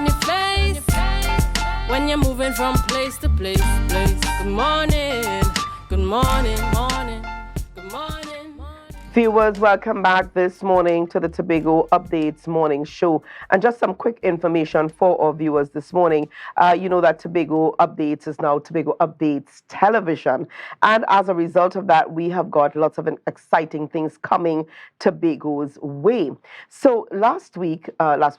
on your face when you're moving from place to place. Good morning, good morning, morning, good morning. Viewers, welcome back this morning to the Tobago Updates morning show. And just some quick information for our viewers this morning. You know that Tobago Updates is now Tobago Updates Television. And as a result of that, we have got lots of exciting things coming Tobago's way. So last week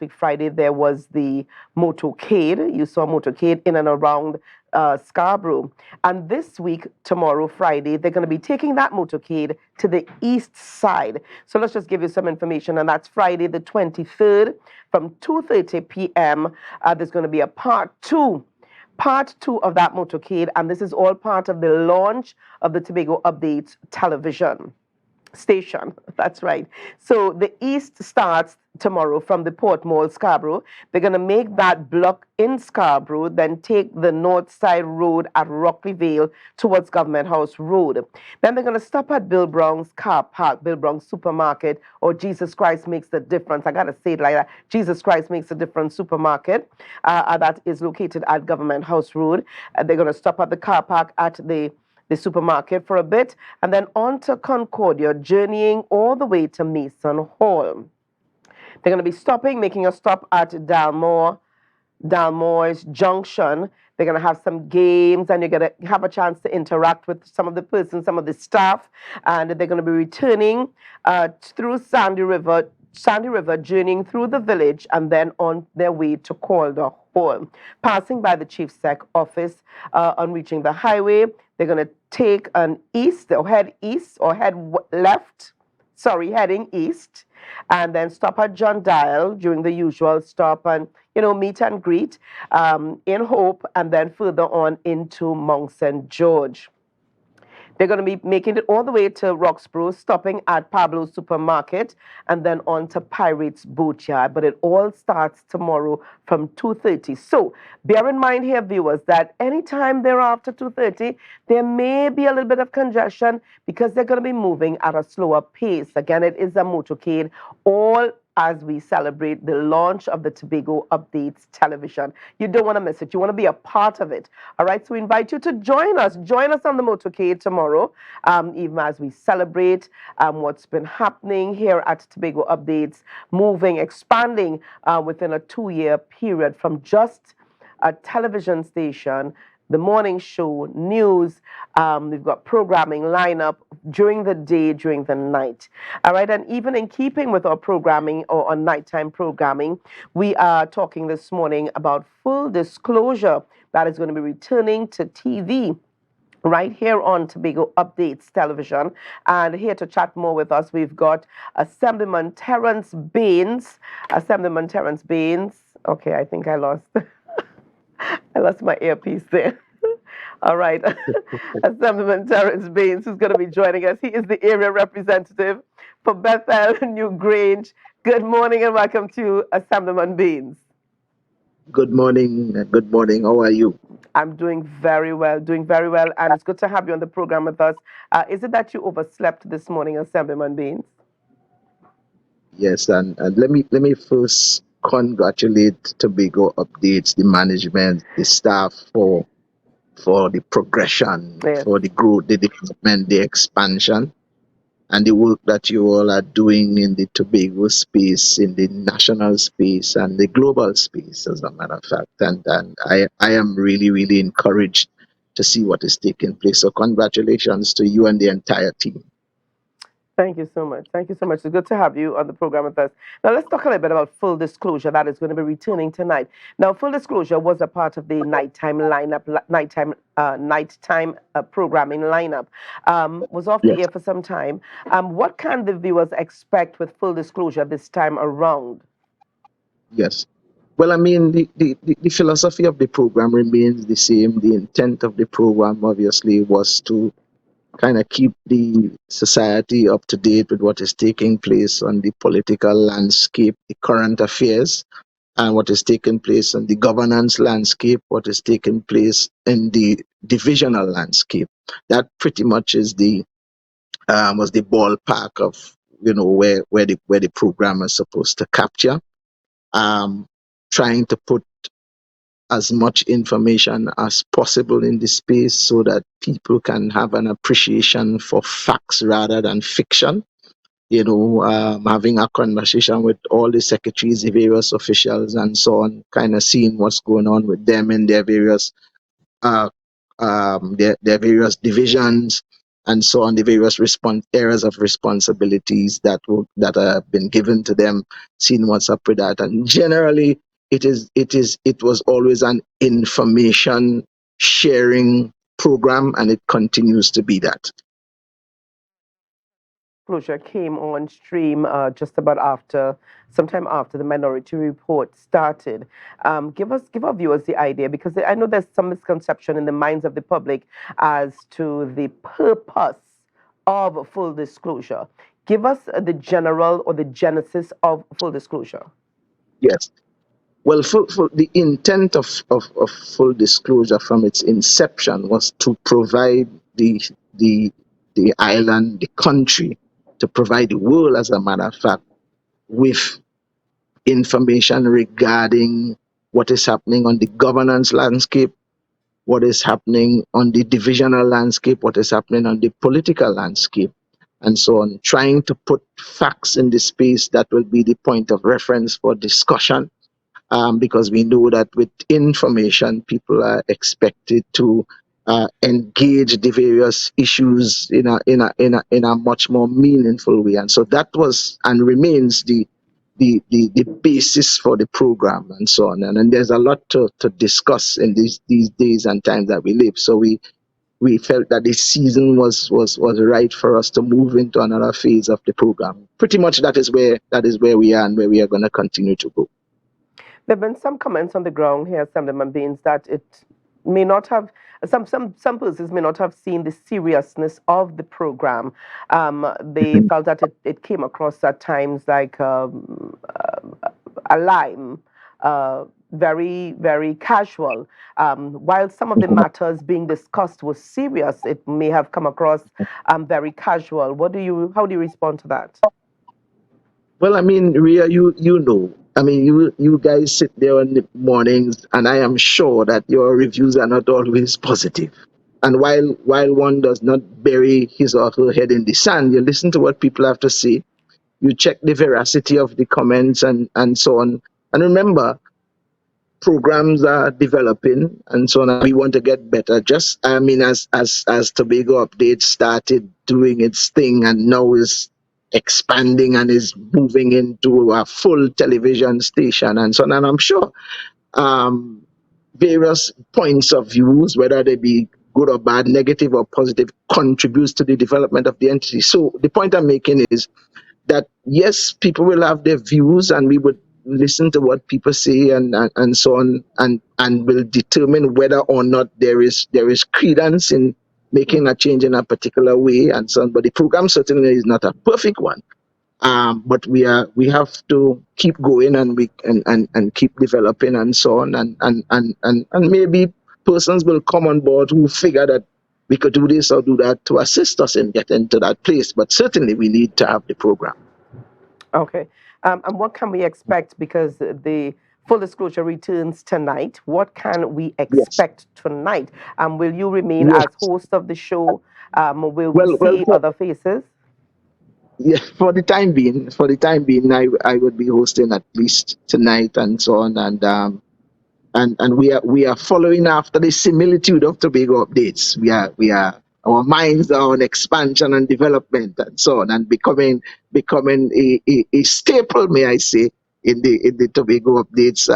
Friday, there was the motorcade. You saw motorcade in and around Scarborough. And this week, tomorrow, Friday, they're going to be taking that motorcade to the east side. So let's just give you some information. And that's Friday the 23rd from 2:30 p.m. There's going to be a part two of that motorcade. And this is all part of the launch of the Tobago Updates television station. That's right. So the east starts tomorrow from the Port Mall, Scarborough. They're going to make that block in Scarborough, then take the north side road at Rockley Vale towards Government House Road. Then they're going to stop at Bill Brown's car park, Bill Brown's supermarket, or Jesus Christ Makes the Difference. I got to say it like that. Jesus Christ Makes a Difference supermarket that is located at Government House Road. They're going to stop at the car park at the supermarket for a bit, and then on to Concordia, journeying all the way to Mason Hall. They're going to be making a stop at Dalmore's Junction. They're going to have some games, and you're going to have a chance to interact with some of the staff, and they're going to be returning through Sandy River, journeying through the village, and then on their way to Calder Hall. Passing by the Chief Sec office on reaching the highway, they're going to take an heading east, and then stop at John Dial during the usual stop and, meet and greet in Hope, and then further on into Mount St. George. They're going to be making it all the way to Roxborough, stopping at Pablo's Supermarket, and then on to Pirates Boatyard. But it all starts tomorrow from 2:30. So bear in mind here, viewers, that anytime thereafter 2:30, there may be a little bit of congestion because they're going to be moving at a slower pace. Again, it is a motorcade, all as we celebrate the launch of the Tobago Updates television. You don't want to miss it. You want to be a part of it. All right, so we invite you to join us. Join us on the motorcade tomorrow, even as we celebrate what's been happening here at Tobago Updates, moving, expanding within a 2-year period from just a television station, the morning show, news. We've got programming lineup during the day, during the night. All right, and even in keeping with our programming or our nighttime programming, we are talking this morning about Full Disclosure that is going to be returning to TV right here on Tobago Updates television. And here to chat more with us, we've got Assemb Terance Baynes. Assemb Terance Baynes. Okay, I think I lost my earpiece there. All right. Assemb Terance Baynes, who's going to be joining us. He is the area representative for Bethel New Grange. Good morning and welcome to Assemb Baynes. Good morning. Good morning. How are you? I'm doing very well, and it's good to have you on the program with us. Is it that you overslept this morning, Assemb Baynes? Yes, and let me first congratulate Tobago Updates, the management, the staff for the progression, Yes. for the growth, the development, the expansion, and the work that you all are doing in the Tobago space, in the national space, and the global space, as a matter of fact. And I am really, really encouraged to see what is taking place. So congratulations to you and the entire team. Thank you so much. It's good to have you on the program with us. Now, let's talk a little bit about Full Disclosure that is going to be returning tonight. Now, Full Disclosure was a part of the nighttime programming lineup. Was off the air for some time. What can the viewers expect with Full Disclosure this time around? Yes. Well, I mean, the philosophy of the program remains the same. The intent of the program, obviously, was to kind of keep the society up to date with what is taking place on the political landscape, the current affairs, and what is taking place on the governance landscape, what is taking place in the divisional landscape. That pretty much is was the ballpark of where the program is supposed to capture. Trying to put as much information as possible in the space so that people can have an appreciation for facts rather than fiction. Having a conversation with all the secretaries, the various officials, and so on, kind of seeing what's going on with them in their various uh, their various divisions and so on, the various areas of responsibilities that have been given to them, seeing what's up with that. And generally, it was always an information sharing program, and it continues to be that. Closure came on stream just about sometime after the Minority Report started. Give our viewers the idea, because I know there's some misconception in the minds of the public as to the purpose of full disclosure. Give us the general or the genesis of full disclosure. Yes. Well, the intent of full disclosure from its inception was to provide the the island, the country, to provide the world, as a matter of fact, with information regarding what is happening on the governance landscape, what is happening on the divisional landscape, what is happening on the political landscape, and so on, trying to put facts in the space that will be the point of reference for discussion, because we know that with information, people are expected to engage the various issues in a much more meaningful way. And so that was and remains the basis for the program and so on. And there's a lot to discuss in these days and times that we live. So we felt that this season was right for us to move into another phase of the program. Pretty much that is where we are and where we are going to continue to go. There have been some comments on the ground here, Assemb Baynes, that it may not have some persons may not have seen the seriousness of the program. They felt that it came across at times like a lime, very, very casual. While some of the matters being discussed was serious, it may have come across very casual. How do you respond to that? Well, I mean, Rhea, you know, I mean, you guys sit there on the mornings, and I am sure that your reviews are not always positive. And while one does not bury his or her head in the sand, you listen to what people have to say. You check the veracity of the comments and so on. And remember, programs are developing and so on, and we want to get better. Just, I mean, as Tobago Update started doing its thing and now is expanding and is moving into a full television station and so on. And I'm sure um, various points of views, whether they be good or bad, negative or positive, contributes to the development of the entity. So the point I'm making is that yes, people will have their views, and we would listen to what people say and so on, and will determine whether or not there is credence in making a change in a particular way and so on. But the program certainly is not a perfect one. But we have to keep going, and and keep developing and so on, and maybe persons will come on board who figure that we could do this or do that to assist us in getting to that place. But certainly we need to have the program. Okay. And what can we expect? Because the full disclosure returns tonight. What can we Yes. expect tonight? Will you remain Yes. as host of the show? Will we Well, see other faces? yeah, for the time being, I would be hosting at least tonight and so on, and we are following after the similitude of Tobago updates. We are our minds are on expansion and development and so on, and becoming a staple, may I say, in the Tobago updates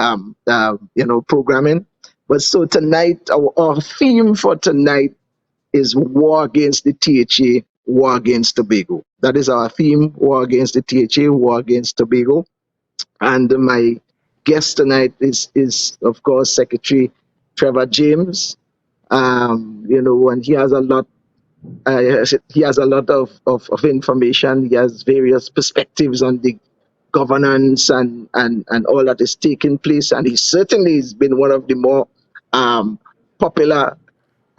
programming. But so tonight, our theme for tonight is war against the THA, war against Tobago. That is our theme: war against the THA, war against Tobago. And my guest tonight is of course Secretary Trevor James. And he has a lot. He has a lot of information. He has various perspectives on the governance and all that is taking place. And he certainly has been one of the more popular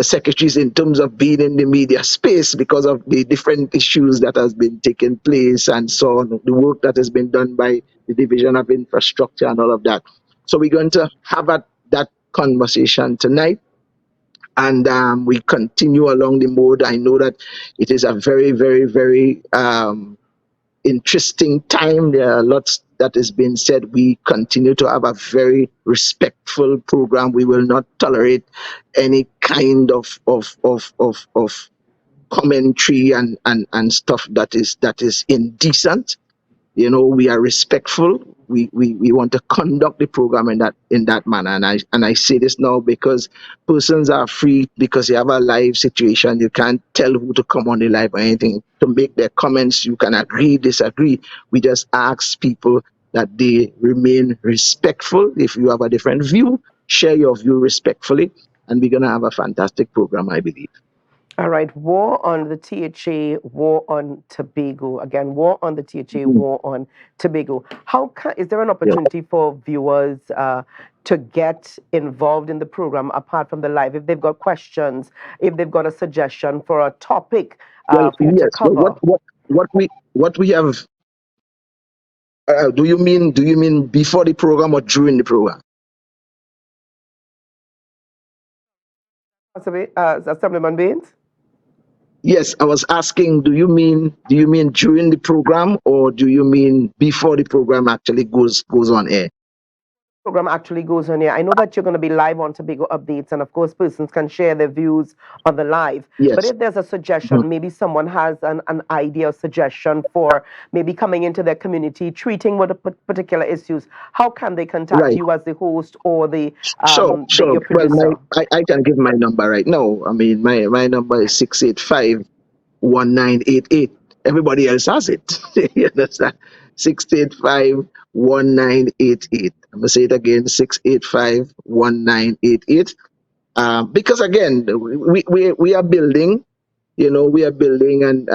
secretaries in terms of being in the media space because of the different issues that has been taking place and so on, the work that has been done by the Division of Infrastructure and all of that. So we're going to have that conversation tonight. And we continue along the mode. I know that it is a very, very, very interesting time. There are lots that is being said. We continue to have a very respectful program. We will not tolerate any kind of commentary and stuff that is indecent. You know, we are respectful. We want to conduct the program in that manner. And I say this now because persons are free because they have a live situation. You can't tell who to come on the live or anything to make their comments. You can agree, disagree. We just ask people that they remain respectful. If you have a different view, share your view respectfully, and we're gonna have a fantastic program, I believe. All right, war on the THA, war on Tobago. Again, war on the THA, Mhm. war on Tobago. Is there an Yeah. opportunity for viewers to get involved in the program apart from the live? If they've got questions, if they've got a suggestion for a topic Well, for you to yes. Well, cover. what we have. Do you mean before the program or during the program? Assemblyman Baines? Yes, I was asking. Do you mean during the program or do you mean before the program actually goes on air? Program actually goes on here. I know that you're going to be live on Tobago Updates, and of course, persons can share their views on the live. But Yes. if there's a Mhm. suggestion, maybe someone has an idea or suggestion for maybe coming into their community, treating with particular issues, how can they contact Right. you as the host or Sure. your Well, producer? I can give my number right now. I mean, my number is 685-1988. Everybody else has it. You understand? 685-1988. I'm gonna say it again, 685-1988. Because again, we are building. You know, we are building, and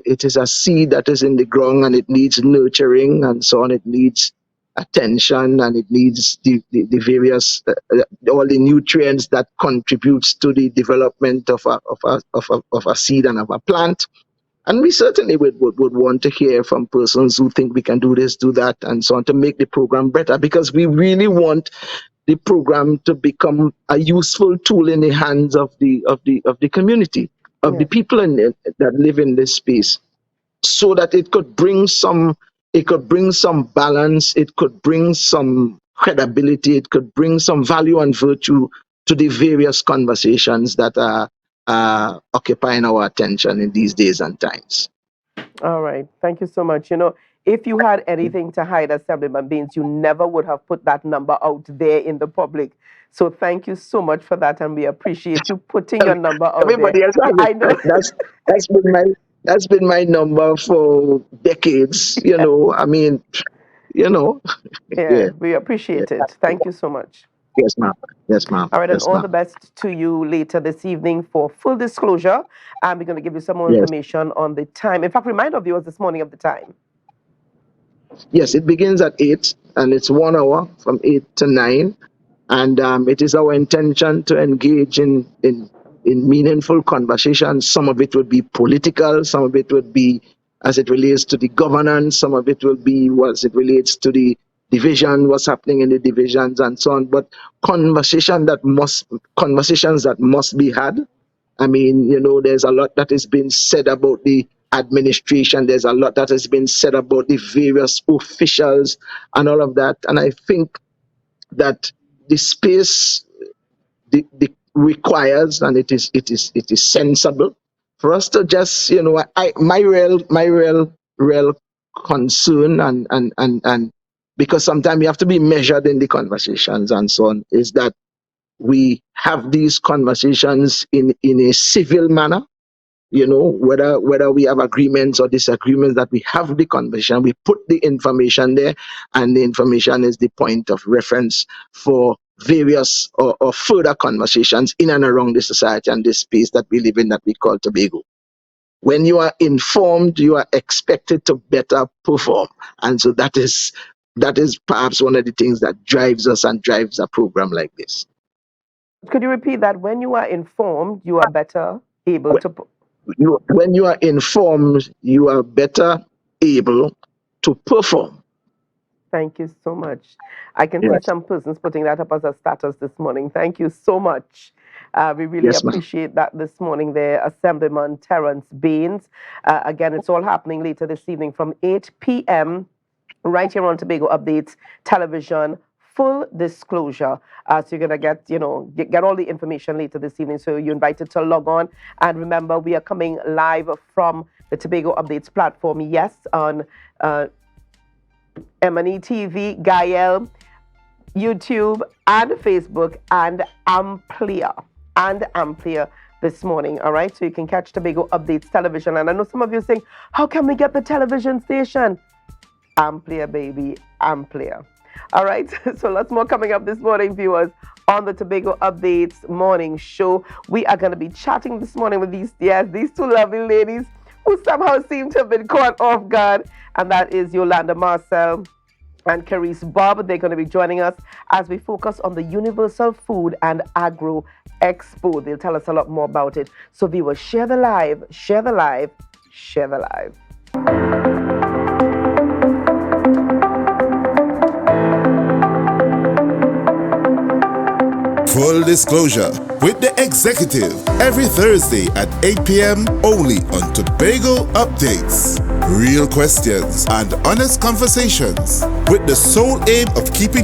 it is a seed that is in the ground, and it needs nurturing and so on. It needs attention, and it needs the various all the nutrients that contributes to the development of a seed and of a plant. And we certainly would want to hear from persons who think we can do this, do that, and so on, to make the program better, because we really want the program to become a useful tool in the hands of the community, of the Yes. people that live in this space, so that it could bring some balance, it could bring some credibility, it could bring some value and virtue to the various conversations that are occupying our attention in these days and times. All right. Thank you so much. If you had anything to hide, Assemblyman Baines, you never would have put that number out there in the public. So thank you so much for that, and we appreciate you putting your number out there. Everybody else has I it. know. That's been my number for decades. You know, I mean, you know, Yeah, yeah, we yeah. appreciate it. Thank you so much. Yes, ma'am. Yes, ma'am. All right, and Yes, all ma'am. the best to you later this evening for full disclosure. And we're going to give you some more Yes. information on the time. In fact, remind our viewers this morning of the time. Yes, it begins at 8, and it's 1 hour from 8 to 9. And it is our intention to engage in meaningful conversations. Some of it would be political, some of it would be as it relates to the governance, some of it will be as it relates to the division, what's happening in the divisions, and so on. But conversations that must be had. I mean, you know, there's a lot that has been said about the administration. There's a lot that has been said about the various officials and all of that. And I think that the space the requires, and it is sensible for us to just, you know, my real concern, and because sometimes you have to be measured in the conversations and so on, is that we have these conversations in a civil manner. You know, whether we have agreements or disagreements, that we have the conversation, we put the information there, and the information is the point of reference for various or further conversations in and around the society and this space that we live in, that we call Tobago. When you are informed, you are expected to better perform, and so that is perhaps one of the things that drives us and drives a program like this. Could you repeat that? When you are informed, you are better able to. When you are informed, you are better able to perform. Thank you so much. I can see Yes. some persons putting that up as a status this morning. Thank you so much. We really Yes, ma'am. appreciate that this morning there, Assemblyman Terance Baynes. Again, it's all happening later this evening from 8 p.m. right here on Tobago Updates Television. Full disclosure. So you're gonna get, get all the information later this evening. So you're invited to log on. And remember, we are coming live from the Tobago Updates platform. Yes, on M&E TV, Gael, YouTube, and Facebook, and Amplia this morning. All right, so you can catch Tobago Updates Television. And I know some of you are saying, how can we get the television station? Amplia, baby, Amplia. All right, so lots more coming up this morning, viewers, on the Tobago Updates morning show. We are going to be chatting this morning with these two lovely ladies who somehow seem to have been caught off guard, and that is Yolanda Marcel and Carice Bob. They're going to be joining us as we focus on the Universal Food and Agro Expo. They'll tell us a lot more about it. So viewers, share the live, share the live, share the live. Full Disclosure with the executive every Thursday at 8 p.m. only on Tobago Updates. Real questions and honest conversations with the sole aim of keeping